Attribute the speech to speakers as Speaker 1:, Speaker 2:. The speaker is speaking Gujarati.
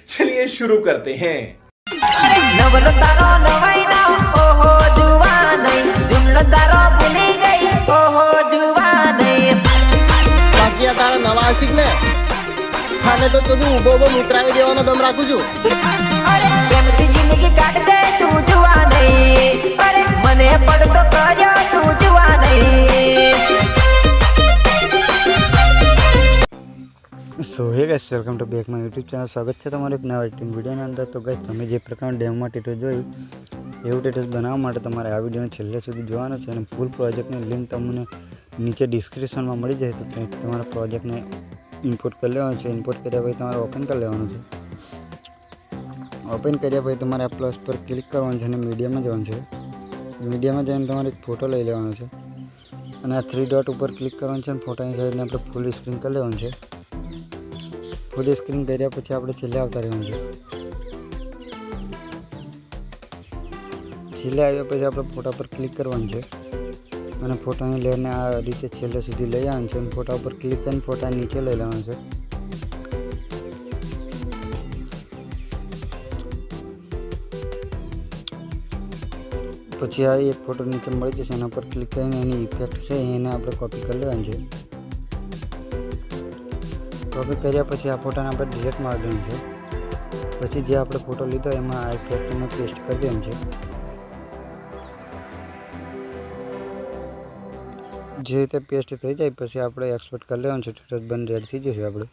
Speaker 1: चलिए शुरू करते हैं।
Speaker 2: नवल तारो नवाईना ओहो जुवा नहीं जुमलो तारो भूली गई ओहो जुवा नहीं
Speaker 3: बाकी तारा नवा आशिक ने खाने तो तुझे उबो उबो मुत्रावी देवानो दम राखू छू।
Speaker 2: अरे प्रेम की जिंदगी काट दे तू जुवा नहीं अरे मने पड़ तो करया तू जुवा नहीं।
Speaker 4: So hey guys welcome to back my YouTube channel. स्वागत है तमाરું એક નવા એડિટિંગ વિડિયોની અંદર। તો ગાઈસ તમે જે પ્રકારનું ડેમોમાં ટેટસ જોયું એવું ટેટસ બનાવવા માટે તમારે આ વિડિયોને છેલ્લે સુધી જોવાનો છે અને ફૂલ પ્રોજેક્ટની લિંક તમને નીચે ડિસ્ક્રિપ્શનમાં મળી જશે। તો ત્યાં તમારા પ્રોજેક્ટને ઇમ્પોર્ટ કરી લેવાનું છે। ઇમ્પોર્ટ કર્યા પછી તમારે ઓપન કરી લેવાનું છે। ઓપન કર્યા પછી તમારે આ પ્લસ પર ક્લિક કરવાનું છે અને મીડિયામાં જવાનું છે। મીડિયામાં જઈને તમારે એક ફોટો લઈ લેવાનો છે અને આ 3 ડોટ ઉપર ક્લિક કરવાનું છે અને ફોટાની સાઈડને આપણે ફૂલ સ્ક્રીન કરી લેવાનું છે। फूल स्क्रीन કર્યા પછી આપણે છેલ્લે આવતા રહેવાનું છે। છેલ્લે આવ્યા પછી આપણે ફોટા પર ક્લિક કરવાનું છે અને ફોટાની લેયરને આ રીતે છેલ્લે સુધી લઈ આવવાનું છે અને ફોટા ઉપર ક્લિક કરીને ફોટા નીચે લઈ લેવાનું છે। પછી આ એક ફોટો નીચે મળી જશે એના પર ક્લિક કરીને એની ઇફેક્ટ છે એને આપણે કોપી કરી લેવાની છે। કોપી કર્યા પછી આ ફોટાને આપણે ડિલીટ મારી દેવાનું છે। પછી જે આપણે ફોટો લીધો એમાં આ ઇફેક્ટને પેસ્ટ કરી દેવાનું છે। જે રીતે પેસ્ટ થઈ જાય પછી આપણે એક્સપોર્ટ કરી લેવાનું છે। ટેટસ બંધ રેડ થઈ જશે આપણે।